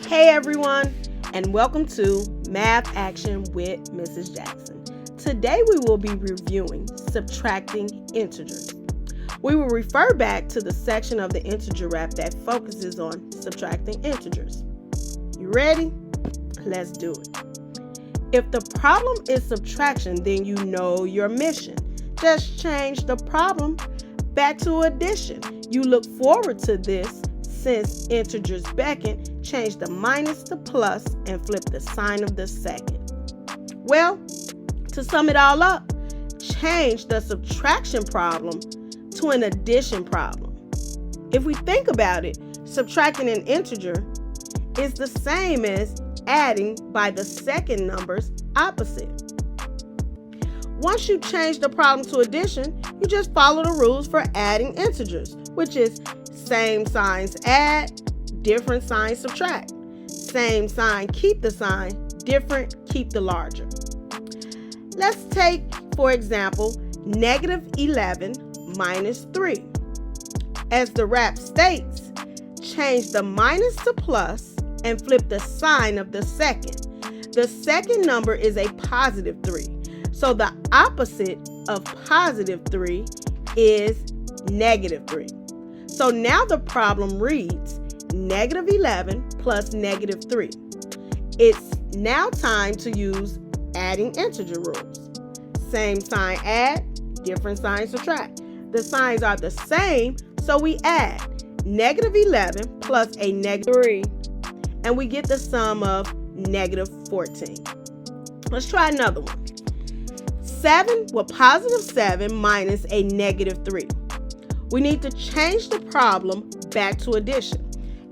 Hey everyone, and welcome to Math Action with Mrs. Jackson. Today we will be reviewing subtracting integers. We will refer back to the section of the integer wrap that focuses on subtracting integers. You ready? Let's do it. If the problem is subtraction, then you know your mission. Just change the problem back to addition. You look forward to this since integers beckon. Change the minus to plus and flip the sign of the second. Well, to sum it all up, change the subtraction problem to an addition problem. If we think about it, subtracting an integer is the same as adding by the second number's opposite. Once you change the problem to addition, you just follow the rules for adding integers, which is same signs add, different signs subtract. Same sign, keep the sign, different, keep the larger. Let's take, for example, negative 11 minus 3. As the wrap states, change the minus to plus and flip the sign of the second. The second number is a positive 3. So the opposite of positive 3 is negative 3. So now the problem reads negative 11 plus negative 3. It's now time to use adding integer rules. Same sign add, different sign subtract. The signs are the same, so we add negative 11 plus a negative 3, and we get the sum of negative 14. Let's try another one. 7 with positive 7 minus a negative 3. We need to change the problem back to addition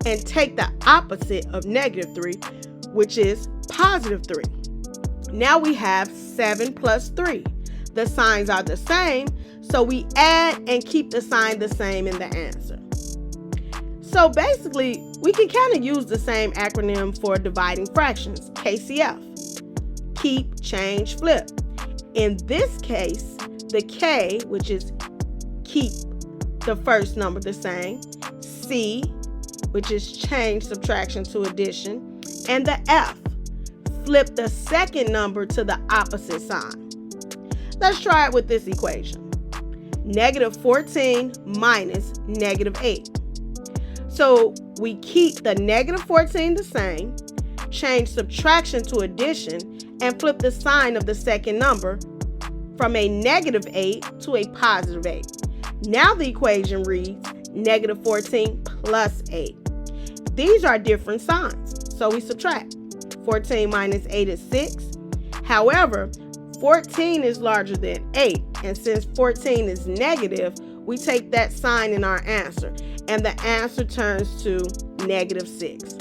and take the opposite of negative 3, which is positive 3. Now we have 7 plus 3. The signs are the same, so we add and keep the sign the same in the answer. So basically, we can kind of use the same acronym for dividing fractions, KCF. Keep, change, flip. In this case, the K, which is keep the first number the same, C, which is change subtraction to addition, and the F, flip the second number to the opposite sign. Let's try it with this equation. Negative 14 minus negative 8. So we keep the negative 14 the same, change subtraction to addition, and flip the sign of the second number from a negative 8 to a positive 8. Now the equation reads negative 14 plus 8. These are different signs, so we subtract. 14 minus 8 is 6. However, 14 is larger than 8, and since 14 is negative, we take that sign in our answer, and the answer turns to negative 6.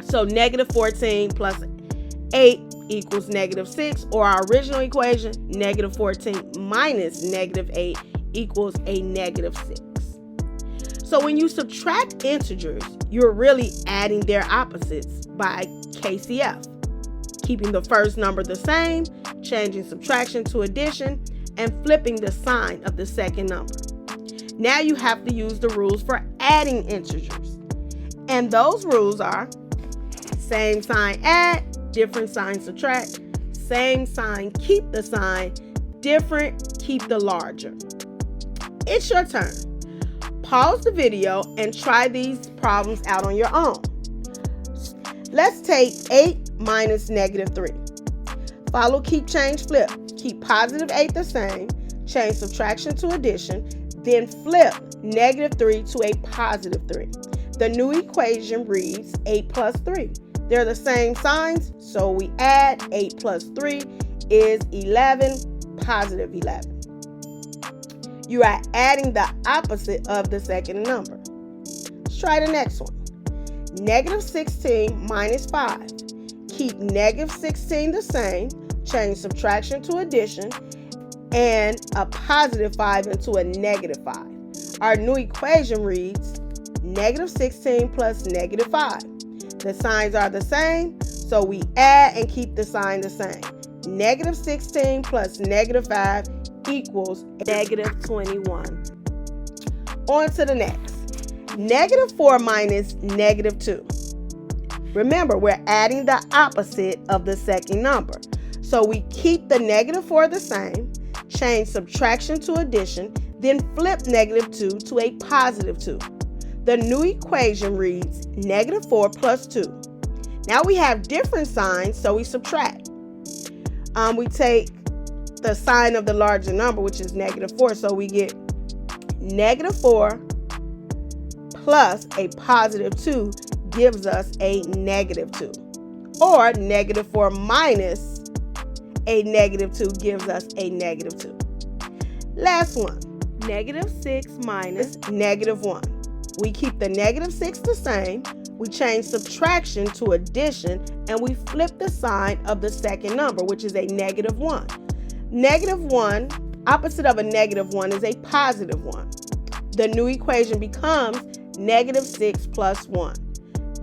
So negative 14 plus 8 equals negative 6, or our original equation, negative 14 minus negative 8 equals a negative 6. So when you subtract integers, you're really adding their opposites by KCF, keeping the first number the same, changing subtraction to addition, and flipping the sign of the second number. Now you have to use the rules for adding integers. And those rules are same sign add, different sign subtract, same sign keep the sign, different keep the larger. It's your turn. Pause the video and try these problems out on your own. Let's take 8 minus negative 3. Follow keep, change, flip. Keep positive 8 the same, change subtraction to addition, then flip negative 3 to a positive 3. The new equation reads 8 plus 3. They're the same signs, so we add 8 plus 3 is 11, positive 11. You are adding the opposite of the second number. Let's try the next one. Negative 16 minus 5. Keep negative 16 the same, change subtraction to addition, and a positive 5 into a negative 5. Our new equation reads negative 16 plus negative 5. The signs are the same, so we add and keep the sign the same. Negative 16 plus negative 5 equals negative 21. On to the next. Negative 4 minus negative 2. Remember, we're adding the opposite of the second number. So we keep the -4 the same, change subtraction to addition, then flip -2 to a +2. The new equation reads -4 plus 2. Now we have different signs, so we subtract. We take the sign of the larger number, which is -4, so we get -4 plus a +2 gives us a -2. Or -4 minus a -2 gives us a -2. Last one, -6 minus -1. We keep the -6 the same, we change subtraction to addition, and we flip the sign of the second number, which is a -1. -1, opposite of a -1 is a +1. The new equation becomes -6 plus 1.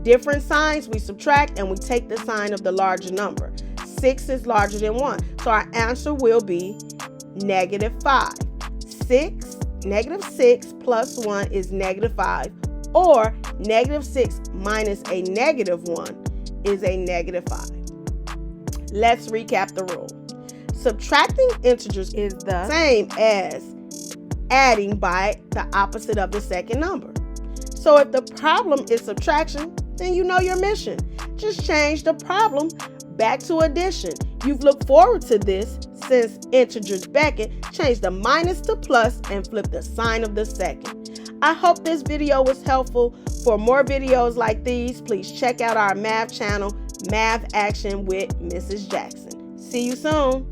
Different signs, we subtract, and we take the sign of the larger number. 6 is larger than 1, so our answer will be -5. -6 plus 1 is -5, or -6 minus a -1 is a -5. Let's recap the rule. Subtracting integers is the same as adding by the opposite of the second number. So if the problem is subtraction, then you know your mission. Just change the problem back to addition. You've looked forward to this since integers beckon. Change the minus to plus and flip the sign of the second. I hope this video was helpful. For more videos like these, please check out our math channel, Math Action with Mrs. Jackson. See you soon.